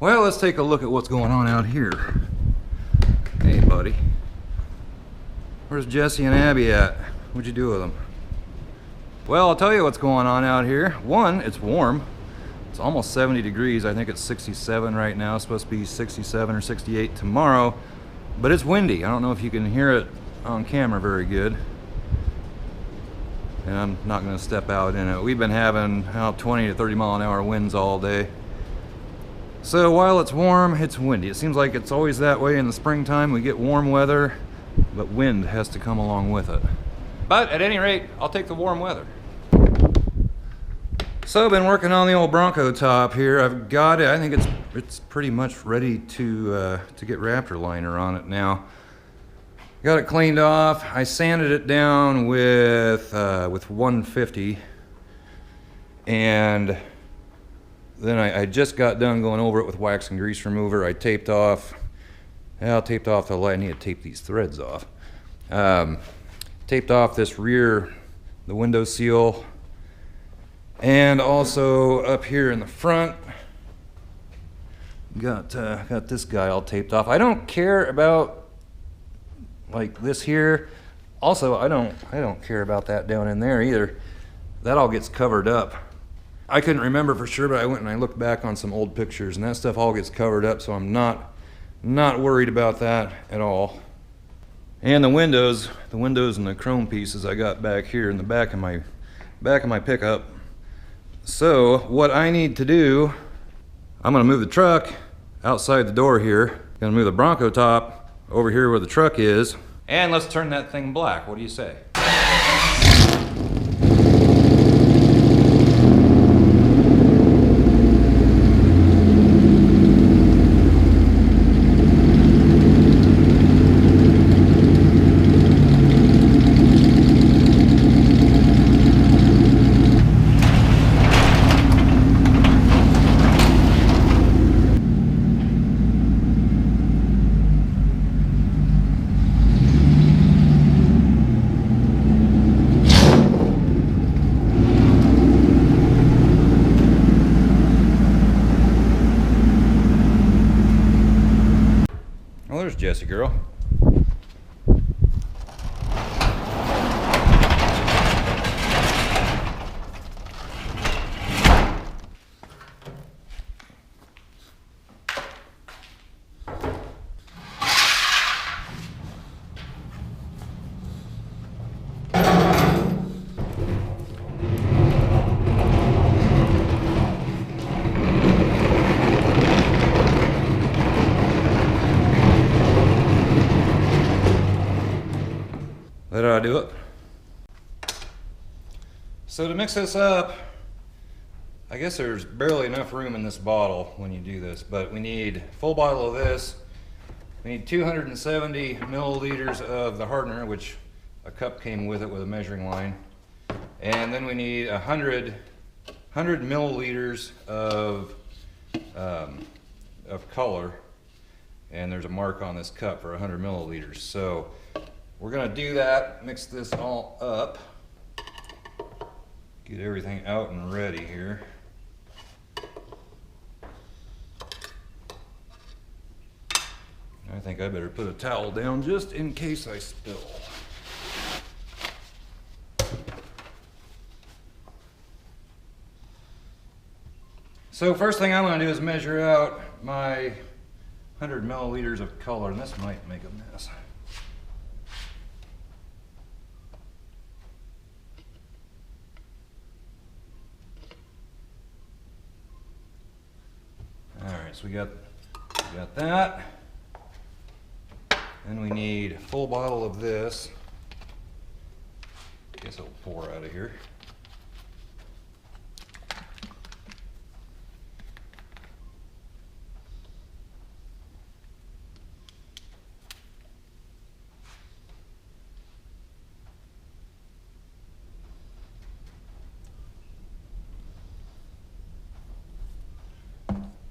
Well, let's take a look at what's going on out here. Hey, buddy. Where's Jesse and Abby at? What'd you do with them? Well, I'll tell you what's going on out here. One, it's warm. It's almost 70 degrees. I think it's 67 right now. It's supposed to be 67 or 68 tomorrow. But it's windy. I don't know if you can hear it on camera very good. And I'm not going to step out in it. We've been having 20 to 30 mile an hour winds all day. So while it's warm, it's windy. It seems like it's always that way in the springtime. We get warm weather, but wind has to come along with it. But at any rate, I'll take the warm weather. So I've been working on the old Bronco top here. I've got it. I think it's pretty much ready to get Raptor Liner on it now. Got it cleaned off. I sanded it down with 150, and then I just got done going over it with wax and grease remover. I taped off. I taped off the light. I need to tape these threads off. Taped off this rear, the window seal. And also up here in the front, got this guy all taped off. I don't care about like this here. Also, I don't care about that down in there either. That all gets covered up. I couldn't remember for sure, but I went and I looked back on some old pictures, and that stuff all gets covered up, so I'm not worried about that at all. And the windows and the chrome pieces I got back here in the back of my pickup. So what I need to do, I'm gonna move the truck outside the door here. Gonna move the Bronco top over here where the truck is. And let's turn that thing black. What do you say? Well, there's Jessie girl. That ought to do it. So to mix this up, I guess there's barely enough room in this bottle when you do this, but we need a full bottle of this. We need 270 milliliters of the hardener, which a cup came with it with a measuring line. And then we need 100 milliliters of color. And there's a mark on this cup for 100 milliliters. So we're gonna do that, mix this all up, get everything out and ready here. I think I better put a towel down just in case I spill. So first thing I'm gonna do is measure out my 100 milliliters of color, and this might make a mess. Alright, so we got that. Then we need a full bottle of this. Guess it'll pour out of here.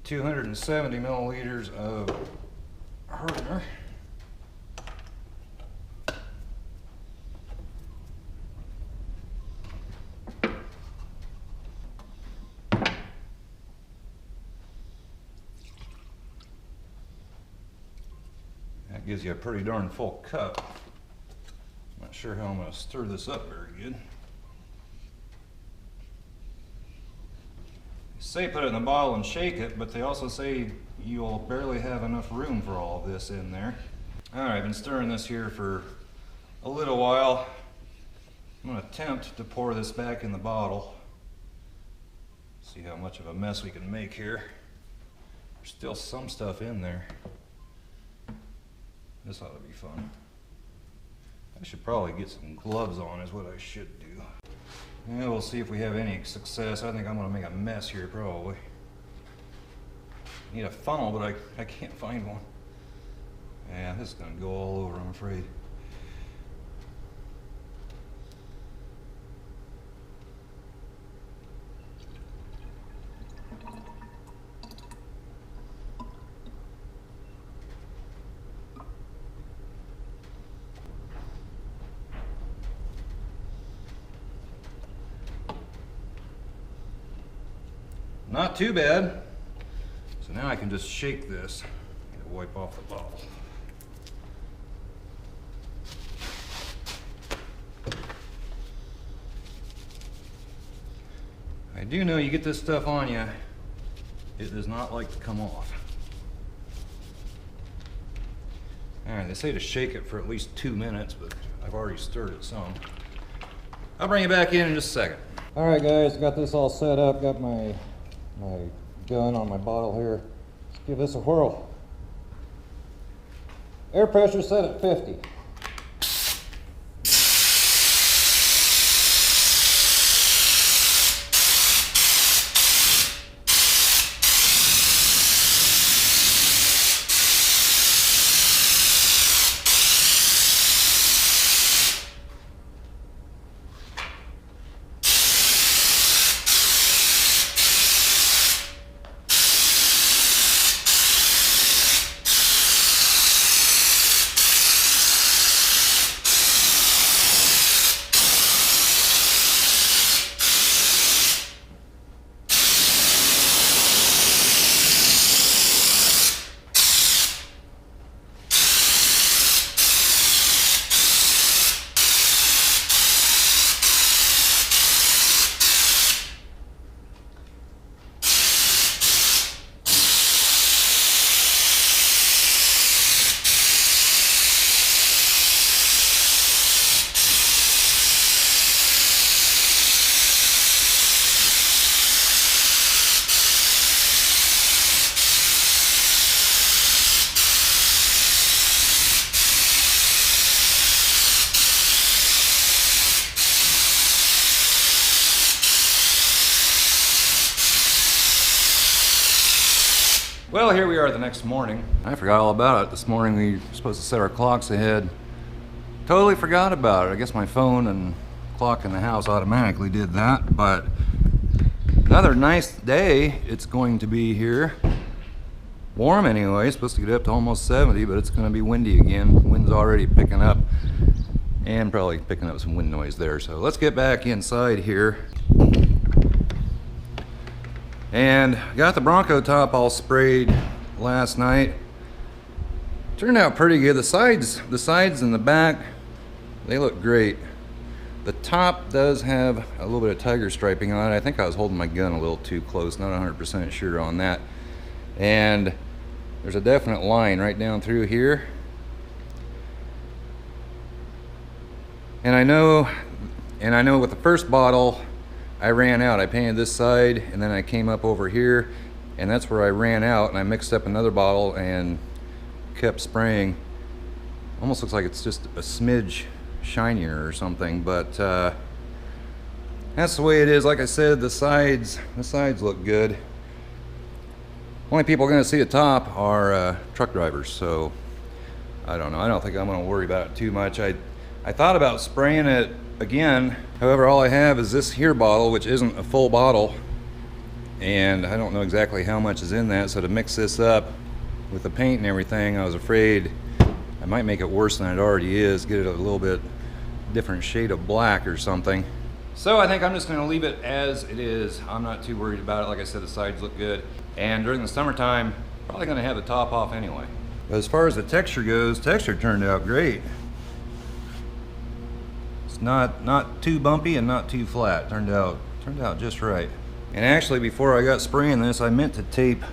$270 milliliters of hardener. gives you a pretty darn full cup. Not sure how I'm going to stir this up very good. They say put it in the bottle and shake it, but they also say you'll barely have enough room for all of this in there. Alright, I've been stirring this here for a little while. I'm going to attempt to pour this back in the bottle. See how much of a mess we can make here. There's still some stuff in there. This ought to be fun. I should probably get some gloves on is what I should do. Yeah, we'll see if we have any success. I think I'm going to make a mess here probably. Need a funnel, but I can't find one. Yeah, this is going to go all over, I'm afraid. Not too bad. So now I can just shake this and wipe off the bottle. I do know you get this stuff on you, it does not like to come off. Alright, they say to shake it for at least 2 minutes, but I've already stirred it some. I'll bring it back in just a second. Alright guys, got this all set up, got my gun on my bottle here. Let's give this a whirl. Air pressure set at 50. Well, here we are the next morning. I forgot all about it. This morning we were supposed to set our clocks ahead. Totally forgot about it. I guess my phone and clock in the house automatically did that, but another nice day it's going to be here. Warm anyway, supposed to get up to almost 70, but it's going to be windy again. Wind's already picking up and probably picking up some wind noise there. So let's get back inside here. And got the Bronco top all sprayed last night. Turned out pretty good. The sides and the back, they look great. The top does have a little bit of tiger striping on it. I think I was holding my gun a little too close, not 100% sure on that. And there's a definite line right down through here. And I know with the first bottle, I ran out. I painted this side and then I came up over here and that's where I ran out, and I mixed up another bottle and kept spraying. Almost looks like it's just a smidge shinier or something, but that's the way it is. Like I said, the sides look good. Only people going to see the top are truck drivers, so I don't know. I don't think I'm going to worry about it too much. I thought about spraying it again. However, all I have is this here bottle, which isn't a full bottle, and I don't know exactly how much is in that. So to mix this up with the paint and everything, I was afraid I might make it worse than it already is, get it a little bit different shade of black or something. So I think I'm just going to leave it as it is. I'm not too worried about it. Like I said, the sides look good, and during the summertime, probably going to have the top off anyway. But as far as the texture goes, texture turned out great. It's not too bumpy and not too flat. Turned out just right. And actually, before I got spraying this, I meant to tape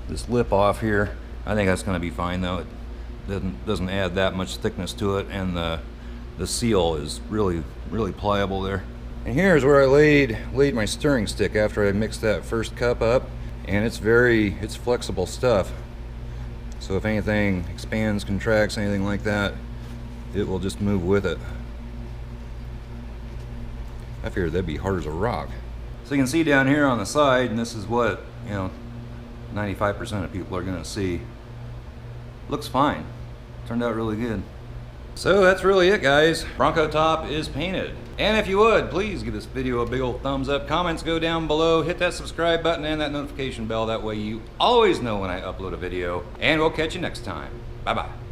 this lip off here. I think that's going to be fine though. It doesn't add that much thickness to it, and the seal is really pliable there. And here's where I laid my stirring stick after I mixed that first cup up, and it's flexible stuff. So if anything expands, contracts, anything like that, it will just move with it. I figured that'd be hard as a rock. So you can see down here on the side, and this is what, 95% of people are gonna see. Looks fine. Turned out really good. So that's really it, guys. Bronco top is painted. And if you would, please give this video a big old thumbs up. Comments go down below. Hit that subscribe button and that notification bell. That way you always know when I upload a video. And we'll catch you next time. Bye-bye.